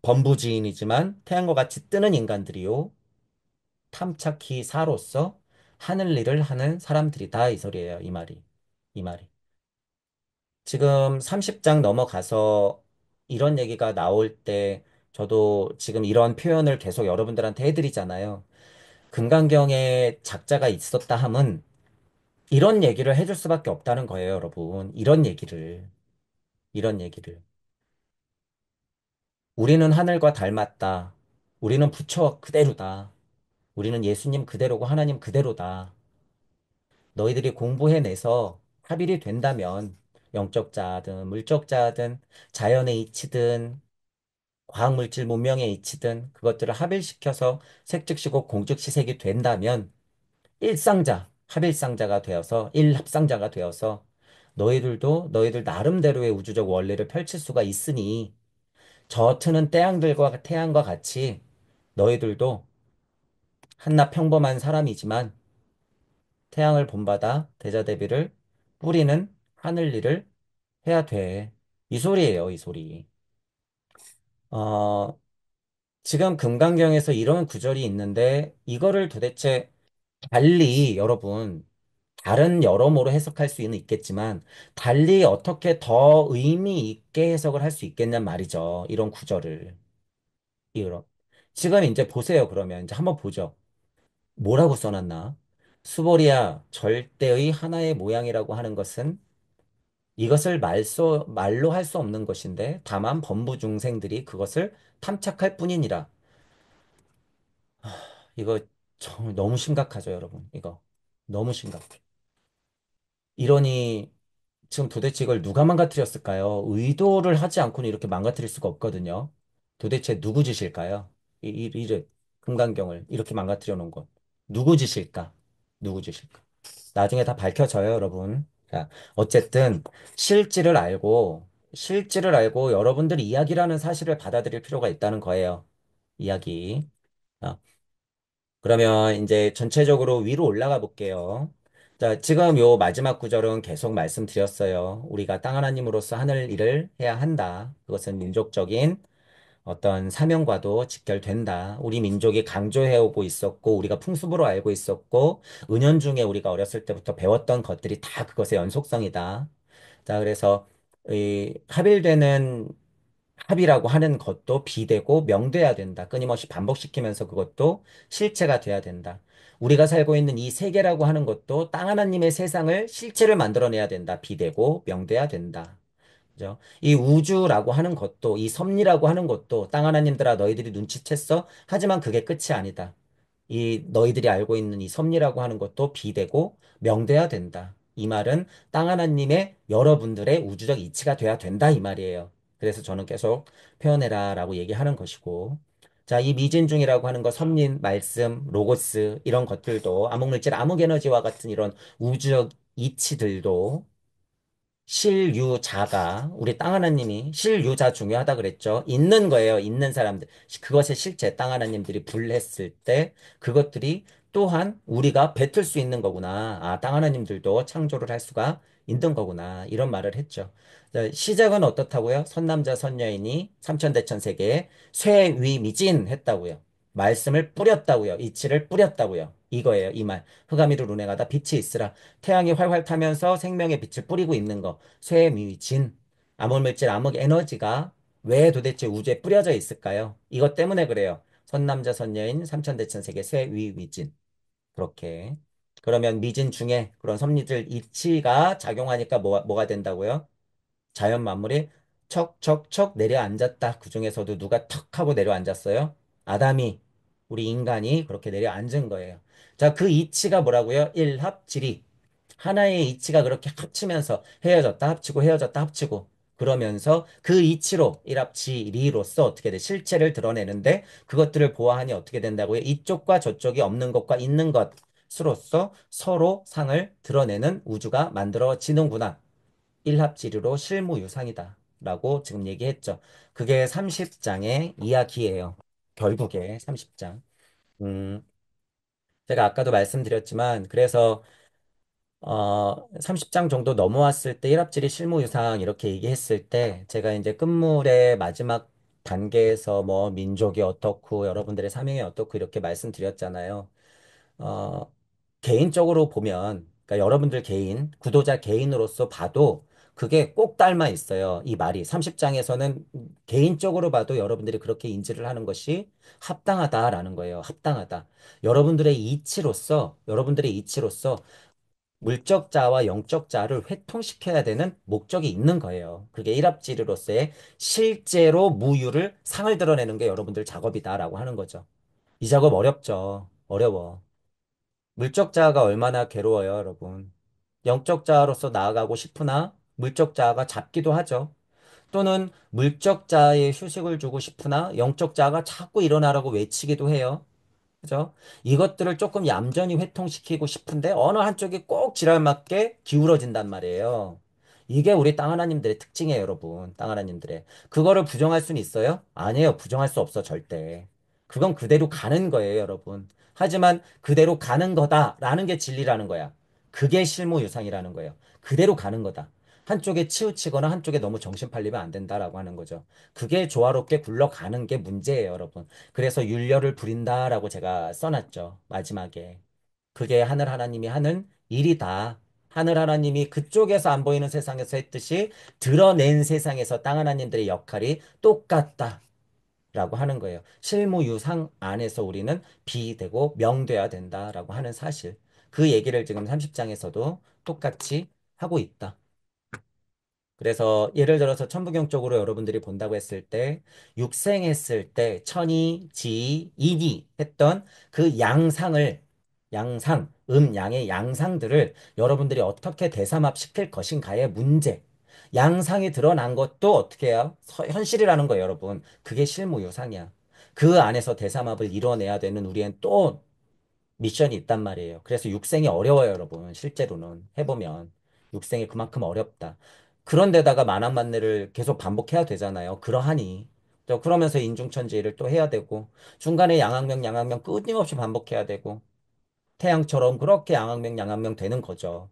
범부지인이지만 태양과 같이 뜨는 인간들이요, 탐착히 사로서 하늘 일을 하는 사람들이다 이 소리예요. 이 말이. 이 말이. 지금 30장 넘어가서 이런 얘기가 나올 때 저도 지금 이런 표현을 계속 여러분들한테 해드리잖아요. 금강경에 작자가 있었다 함은 이런 얘기를 해줄 수밖에 없다는 거예요, 여러분. 이런 얘기를. 우리는 하늘과 닮았다. 우리는 부처 그대로다. 우리는 예수님 그대로고 하나님 그대로다. 너희들이 공부해내서 합일이 된다면 영적자든 물적자든 자연의 이치든 과학물질 문명의 이치든 그것들을 합일시켜서 색즉시고 공즉시색이 된다면 일상자, 합일상자가 되어서 일합상자가 되어서 너희들도 너희들 나름대로의 우주적 원리를 펼칠 수가 있으니 저 트는 태양과 같이 너희들도 한낱 평범한 사람이지만 태양을 본받아 대자대비를 뿌리는 하늘 일을 해야 돼. 이 소리예요, 이 소리. 어, 지금 금강경에서 이런 구절이 있는데 이거를 도대체 달리 여러분 다른 여러모로 해석할 수는 있겠지만 달리 어떻게 더 의미 있게 해석을 할 수 있겠냔 말이죠. 이런 구절을. 이런. 지금 이제 보세요. 그러면 이제 한번 보죠. 뭐라고 써놨나? 수보리야, 절대의 하나의 모양이라고 하는 것은 이것을 말로 할 수 없는 것인데 다만 범부 중생들이 그것을 탐착할 뿐이니라. 이거 너무 심각하죠, 여러분. 이거 너무 심각해. 이러니 지금 도대체 이걸 누가 망가뜨렸을까요? 의도를 하지 않고는 이렇게 망가뜨릴 수가 없거든요. 도대체 누구 짓일까요? 이를 금강경을 이렇게 망가뜨려 놓은 것. 누구 짓일까? 누구 짓일까? 나중에 다 밝혀져요, 여러분. 자, 어쨌든 실질을 알고 여러분들이 이야기라는 사실을 받아들일 필요가 있다는 거예요. 이야기. 아, 그러면 이제 전체적으로 위로 올라가 볼게요. 자, 지금 요 마지막 구절은 계속 말씀드렸어요. 우리가 땅 하나님으로서 하늘 일을 해야 한다. 그것은 민족적인 어떤 사명과도 직결된다. 우리 민족이 강조해오고 있었고, 우리가 풍습으로 알고 있었고, 은연중에 우리가 어렸을 때부터 배웠던 것들이 다 그것의 연속성이다. 자, 그래서 이 합일되는 합이라고 하는 것도 비되고 명돼야 된다. 끊임없이 반복시키면서 그것도 실체가 돼야 된다. 우리가 살고 있는 이 세계라고 하는 것도 땅 하나님의 세상을 실체를 만들어내야 된다. 비되고 명돼야 된다. 그죠? 이 우주라고 하는 것도, 이 섭리라고 하는 것도 땅 하나님들아 너희들이 눈치챘어? 하지만 그게 끝이 아니다. 이 너희들이 알고 있는 이 섭리라고 하는 것도 비되고 명돼야 된다. 이 말은 땅 하나님의 여러분들의 우주적 이치가 돼야 된다 이 말이에요. 그래서 저는 계속 표현해라라고 얘기하는 것이고 자, 이 미진중이라고 하는 것, 섭리, 말씀, 로고스 이런 것들도 암흑물질, 암흑에너지와 같은 이런 우주적 이치들도 실유자가 우리 땅 하나님이 실유자 중요하다 그랬죠. 있는 거예요. 있는 사람들. 그것의 실체 땅 하나님들이 불했을 때 그것들이 또한 우리가 뱉을 수 있는 거구나. 아, 땅 하나님들도 창조를 할 수가 있는 거구나. 이런 말을 했죠. 자, 시작은 어떻다고요? 선남자 선여인이 삼천대천 세계에 쇠위미진 했다고요. 말씀을 뿌렸다고요. 이치를 뿌렸다고요. 이거예요. 이 말. 흑암이로 운행하다 빛이 있으라. 태양이 활활 타면서 생명의 빛을 뿌리고 있는 거. 쇠미진, 암흑물질, 암흑 에너지가 왜 도대체 우주에 뿌려져 있을까요? 이것 때문에 그래요. 선남자, 선녀인, 삼천대천 세계, 쇠위위진. 그렇게. 그러면 미진 중에 그런 섭리들 이치가 작용하니까 뭐가 된다고요? 자연 만물이 척척척 내려앉았다. 그 중에서도 누가 턱 하고 내려앉았어요? 아담이, 우리 인간이 그렇게 내려앉은 거예요. 자, 그 이치가 뭐라고요? 일합지리. 하나의 이치가 그렇게 합치면서 헤어졌다 합치고 헤어졌다 합치고 그러면서 그 이치로 일합지리로서 어떻게 돼? 실체를 드러내는데 그것들을 보아하니 어떻게 된다고요? 이쪽과 저쪽이 없는 것과 있는 것으로서 서로 상을 드러내는 우주가 만들어지는구나. 일합지리로 실무유상이다. 라고 지금 얘기했죠. 그게 30장의 이야기예요. 결국에 30장. 음, 제가 아까도 말씀드렸지만 그래서 30장 정도 넘어왔을 때 일합질이 실무유상 이렇게 얘기했을 때 제가 이제 끝물의 마지막 단계에서 뭐 민족이 어떻고 여러분들의 사명이 어떻고 이렇게 말씀드렸잖아요. 어, 개인적으로 보면, 그러니까 여러분들 개인, 구도자 개인으로서 봐도 그게 꼭 닮아 있어요. 이 말이. 30장에서는 개인적으로 봐도 여러분들이 그렇게 인지를 하는 것이 합당하다라는 거예요. 합당하다. 여러분들의 이치로서 물적 자와 영적 자를 회통시켜야 되는 목적이 있는 거예요. 그게 일합지리로서의 실제로 무유를 상을 드러내는 게 여러분들 작업이다라고 하는 거죠. 이 작업 어렵죠. 어려워. 물적 자아가 얼마나 괴로워요, 여러분. 영적 자아로서 나아가고 싶으나 물적 자아가 잡기도 하죠. 또는 물적 자아에 휴식을 주고 싶으나 영적 자아가 자꾸 일어나라고 외치기도 해요. 그죠? 이것들을 조금 얌전히 회통시키고 싶은데 어느 한쪽이 꼭 지랄맞게 기울어진단 말이에요. 이게 우리 땅 하나님들의 특징이에요, 여러분. 땅 하나님들의. 그거를 부정할 수는 있어요? 아니에요. 부정할 수 없어, 절대. 그건 그대로 가는 거예요, 여러분. 하지만 그대로 가는 거다라는 게 진리라는 거야. 그게 실무유상이라는 거예요. 그대로 가는 거다. 한쪽에 치우치거나 한쪽에 너무 정신 팔리면 안 된다라고 하는 거죠. 그게 조화롭게 굴러가는 게 문제예요, 여러분. 그래서 율려를 부린다라고 제가 써놨죠. 마지막에. 그게 하늘 하나님이 하는 일이다. 하늘 하나님이 그쪽에서 안 보이는 세상에서 했듯이 드러낸 세상에서 땅 하나님들의 역할이 똑같다. 라고 하는 거예요. 실무유상 안에서 우리는 비되고 명돼야 된다라고 하는 사실. 그 얘기를 지금 30장에서도 똑같이 하고 있다. 그래서 예를 들어서 천부경 쪽으로 여러분들이 본다고 했을 때 육생했을 때 천이, 지, 인이 했던 그 양상, 양의 양상들을 여러분들이 어떻게 대삼합 시킬 것인가의 문제. 양상이 드러난 것도 어떻게 해요? 현실이라는 거예요, 여러분. 그게 실무유상이야. 그 안에서 대삼합을 이뤄내야 되는 우리는 또 미션이 있단 말이에요. 그래서 육생이 어려워요, 여러분. 실제로는 해보면. 육생이 그만큼 어렵다. 그런데다가 만왕만내를 계속 반복해야 되잖아요. 그러하니. 또 그러면서 인중천지를 또 해야 되고, 중간에 양악명 끊임없이 반복해야 되고, 태양처럼 그렇게 양악명 되는 거죠.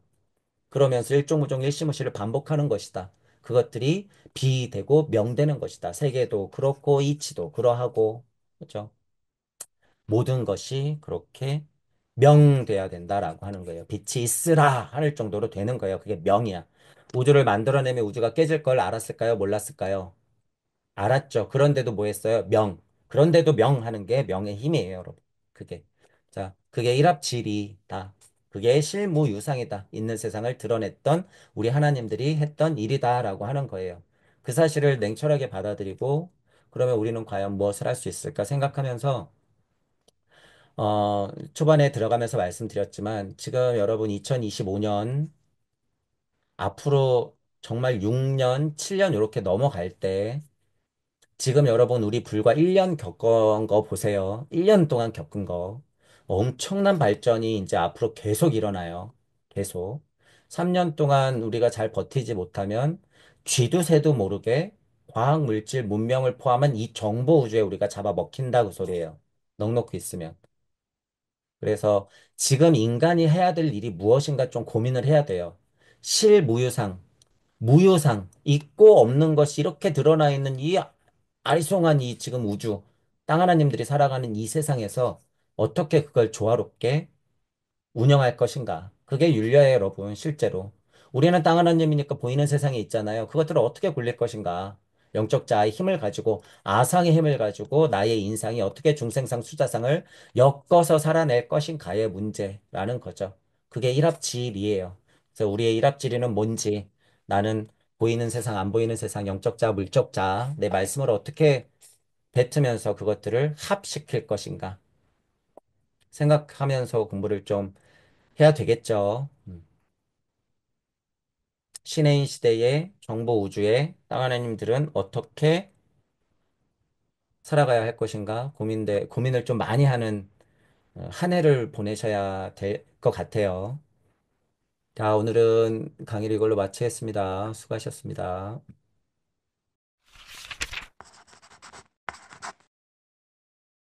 그러면서 일종무종 일시무시를 반복하는 것이다. 그것들이 비되고 명되는 것이다. 세계도 그렇고, 이치도 그러하고, 그렇죠? 모든 것이 그렇게 명돼야 된다라고 하는 거예요. 빛이 있으라 할 정도로 되는 거예요. 그게 명이야. 우주를 만들어내면 우주가 깨질 걸 알았을까요? 몰랐을까요? 알았죠. 그런데도 뭐 했어요? 명. 그런데도 명하는 게 명의 힘이에요, 여러분. 그게. 자, 그게 일합지리다. 그게 실무유상이다. 있는 세상을 드러냈던 우리 하나님들이 했던 일이다라고 하는 거예요. 그 사실을 냉철하게 받아들이고 그러면 우리는 과연 무엇을 할 수 있을까 생각하면서 초반에 들어가면서 말씀드렸지만 지금 여러분 2025년 앞으로 정말 6년, 7년 이렇게 넘어갈 때 지금 여러분 우리 불과 1년 겪은 거 보세요. 1년 동안 겪은 거. 엄청난 발전이 이제 앞으로 계속 일어나요. 계속. 3년 동안 우리가 잘 버티지 못하면 쥐도 새도 모르게 과학, 물질, 문명을 포함한 이 정보 우주에 우리가 잡아먹힌다 그 소리예요. 넉넉히 있으면. 그래서 지금 인간이 해야 될 일이 무엇인가 좀 고민을 해야 돼요. 실무유상, 무유상, 있고 없는 것이 이렇게 드러나 있는 이 아리송한 이 지금 우주, 땅 하나님들이 살아가는 이 세상에서 어떻게 그걸 조화롭게 운영할 것인가. 그게 윤리예요, 여러분, 실제로. 우리는 땅 하나님이니까 보이는 세상에 있잖아요. 그것들을 어떻게 굴릴 것인가. 영적 자아의 힘을 가지고, 아상의 힘을 가지고, 나의 인상이 어떻게 중생상, 수자상을 엮어서 살아낼 것인가의 문제라는 거죠. 그게 일합지리예요. 그래서 우리의 일합지리는 뭔지, 나는 보이는 세상, 안 보이는 세상, 영적 자아, 물적 자아, 내 말씀을 어떻게 뱉으면서 그것들을 합시킬 것인가 생각하면서 공부를 좀 해야 되겠죠. 신해인 시대의 정보 우주의 땅 하나님들은 어떻게 살아가야 할 것인가 고민을 좀 많이 하는 한 해를 보내셔야 될 것 같아요. 자, 오늘은 강의를 이걸로 마치겠습니다. 수고하셨습니다.